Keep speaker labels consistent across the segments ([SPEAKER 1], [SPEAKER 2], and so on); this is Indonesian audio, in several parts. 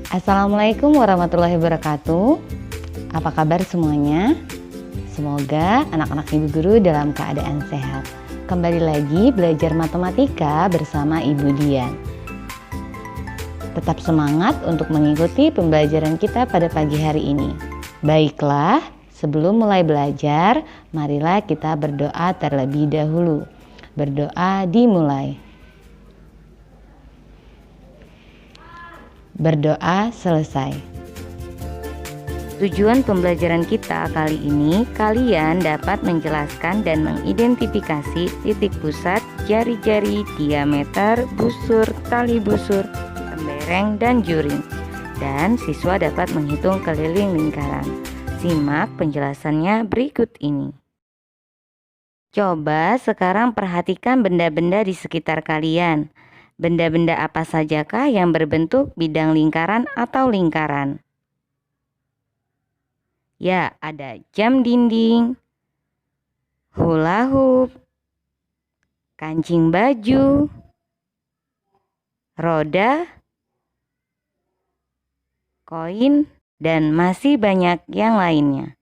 [SPEAKER 1] Assalamualaikum warahmatullahi wabarakatuh. Apa kabar semuanya? Semoga anak-anak ibu guru dalam keadaan sehat. Kembali lagi belajar matematika bersama Ibu Dian. Tetap semangat untuk mengikuti pembelajaran kita pada pagi hari ini. Baiklah, sebelum mulai belajar, marilah kita berdoa terlebih dahulu. Berdoa dimulai. Berdoa selesai. Tujuan pembelajaran kita kali ini, kalian dapat menjelaskan dan mengidentifikasi titik pusat, jari-jari, diameter, busur, tali busur, tembereng, dan juring. Dan siswa dapat menghitung keliling lingkaran. Simak penjelasannya berikut ini. Coba sekarang perhatikan benda-benda di sekitar kalian. Benda-benda apa sajakah yang berbentuk bidang lingkaran atau lingkaran? Ya, ada jam dinding, hula hoop, kancing baju, roda, koin, dan masih banyak yang lainnya.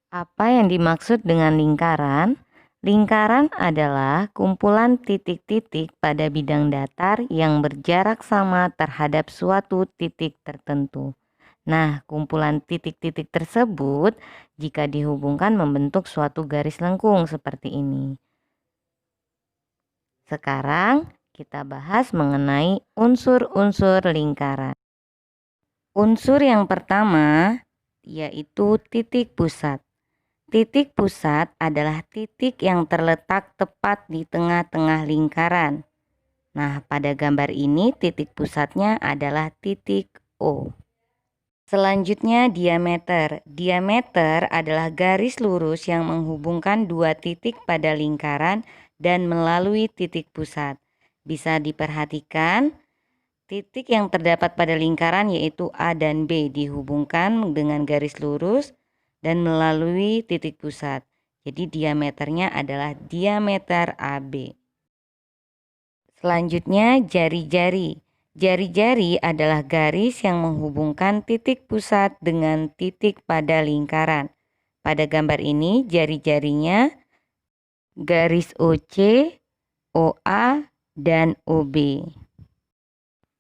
[SPEAKER 1] Apa yang dimaksud dengan lingkaran? Lingkaran adalah kumpulan titik-titik pada bidang datar yang berjarak sama terhadap suatu titik tertentu. Nah, kumpulan titik-titik tersebut jika dihubungkan membentuk suatu garis lengkung seperti ini. Sekarang kita bahas mengenai unsur-unsur lingkaran. Unsur yang pertama yaitu titik pusat. Titik pusat adalah titik yang terletak tepat di tengah-tengah lingkaran. Nah, pada gambar ini titik pusatnya adalah titik O. Selanjutnya diameter. Diameter adalah garis lurus yang menghubungkan dua titik pada lingkaran dan melalui titik pusat. Bisa diperhatikan, titik yang terdapat pada lingkaran yaitu A dan B dihubungkan dengan garis lurus dan melalui titik pusat. Jadi diameternya adalah diameter AB. Selanjutnya jari-jari. Jari-jari adalah garis yang menghubungkan titik pusat dengan titik pada lingkaran. Pada gambar ini jari-jarinya garis OC, OA, dan OB.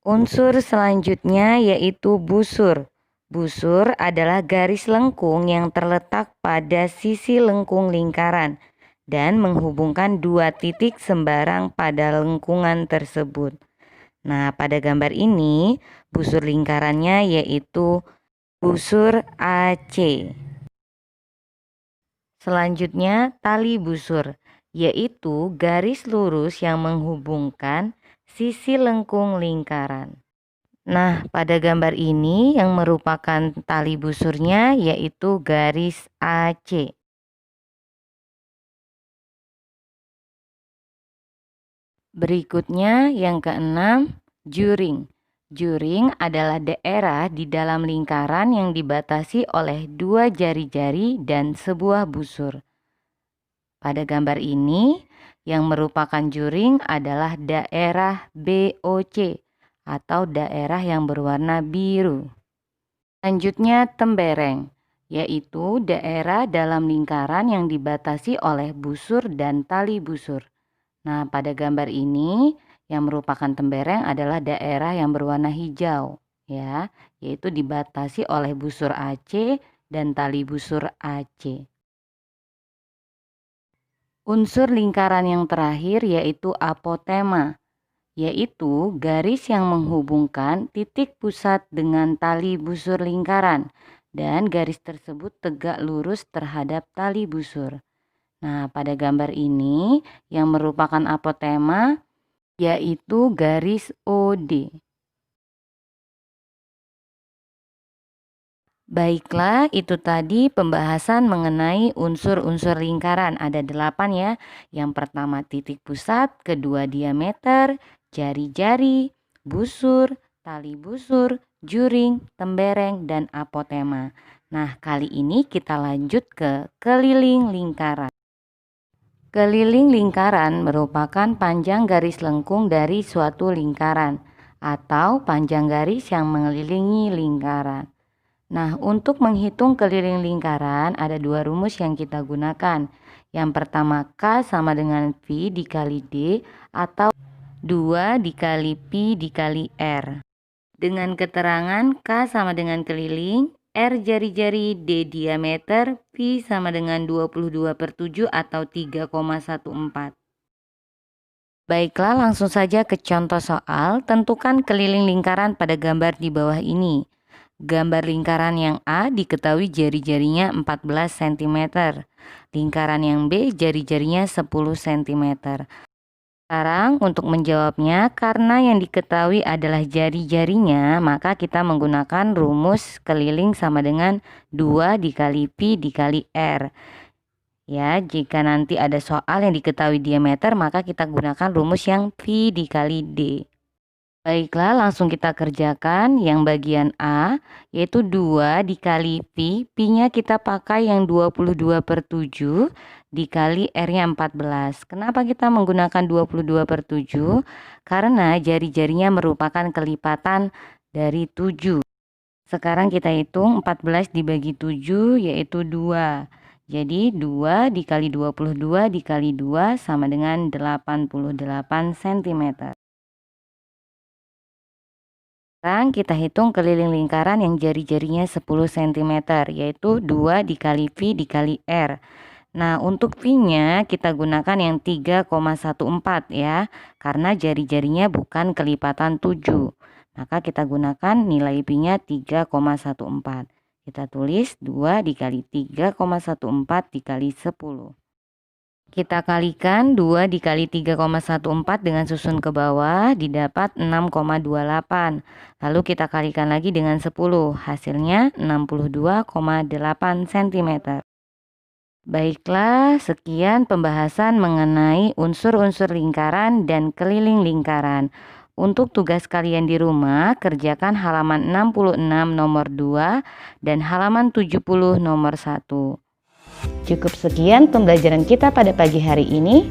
[SPEAKER 1] Unsur selanjutnya yaitu busur. Busur adalah garis lengkung yang terletak pada sisi lengkung lingkaran dan menghubungkan dua titik sembarang pada lengkungan tersebut. Nah, pada gambar ini busur lingkarannya yaitu busur AC. Selanjutnya tali busur, yaitu garis lurus yang menghubungkan sisi lengkung lingkaran. Nah, pada gambar ini yang merupakan tali busurnya yaitu garis AC. Berikutnya yang keenam, juring. Juring adalah daerah di dalam lingkaran yang dibatasi oleh dua jari-jari dan sebuah busur. Pada gambar ini yang merupakan juring adalah daerah BOC atau daerah yang berwarna biru. Selanjutnya tembereng, yaitu daerah dalam lingkaran yang dibatasi oleh busur dan tali busur. Nah, pada gambar ini yang merupakan tembereng adalah daerah yang berwarna hijau, ya, yaitu dibatasi oleh busur AC dan tali busur AC. Unsur lingkaran yang terakhir yaitu apotema, yaitu garis yang menghubungkan titik pusat dengan tali busur lingkaran dan garis tersebut tegak lurus terhadap tali busur. Nah, pada gambar ini yang merupakan apotema yaitu garis OD. Baiklah, itu tadi pembahasan mengenai unsur-unsur lingkaran. Ada 8 ya. Yang pertama titik pusat, kedua diameter, jari-jari, busur, tali busur, juring, tembereng, dan apotema. Nah, kali ini kita lanjut ke keliling lingkaran. Keliling lingkaran merupakan panjang garis lengkung dari suatu lingkaran. atau panjang garis yang mengelilingi lingkaran. Nah, untuk menghitung keliling lingkaran ada dua rumus yang kita gunakan. Yang pertama, K sama dengan V dikali D atau 2 dikali Pi dikali R. Dengan keterangan K sama dengan keliling, R jari-jari, D diameter, Pi sama dengan 22/7 atau 3,14. Baiklah, langsung saja ke contoh soal. Tentukan keliling lingkaran pada gambar di bawah ini. Gambar lingkaran yang A diketahui jari-jarinya 14 cm. Lingkaran yang B jari-jarinya 10 cm. Sekarang untuk menjawabnya, karena yang diketahui adalah jari-jarinya, maka kita menggunakan rumus keliling sama dengan 2 dikali Pi dikali R. Ya, jika nanti ada soal yang diketahui diameter, maka kita gunakan rumus yang Pi dikali D. Baiklah, langsung kita kerjakan yang bagian A, yaitu 2 dikali Pi. Pi-nya kita pakai yang 22/7 dikali R-nya 14. Kenapa kita menggunakan 22/7? Karena jari-jarinya merupakan kelipatan dari 7. Sekarang kita hitung 14 dibagi 7 yaitu 2. Jadi 2 dikali 22 dikali 2 sama dengan 88 cm. Sekarang kita hitung keliling lingkaran yang jari-jarinya 10 cm, yaitu 2 dikali Pi dikali R. Nah, untuk Pi-nya kita gunakan yang 3,14 ya, karena jari-jarinya bukan kelipatan 7. Maka kita gunakan nilai Pi-nya 3,14. Kita tulis 2 dikali 3,14 dikali 10. Kita kalikan 2 dikali 3,14 dengan susun ke bawah didapat 6,28. Lalu kita kalikan lagi dengan 10, hasilnya 62,8 cm. Baiklah, sekian pembahasan mengenai unsur-unsur lingkaran dan keliling lingkaran. Untuk tugas kalian di rumah, kerjakan halaman 66 nomor 2 dan halaman 70 nomor 1. Cukup sekian pembelajaran kita pada pagi hari ini.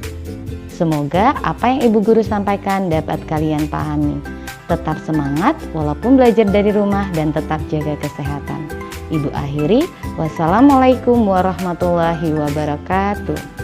[SPEAKER 1] Semoga apa yang Ibu Guru sampaikan dapat kalian pahami. Tetap semangat walaupun belajar dari rumah dan tetap jaga kesehatan. Ibu akhiri, wassalamualaikum warahmatullahi wabarakatuh.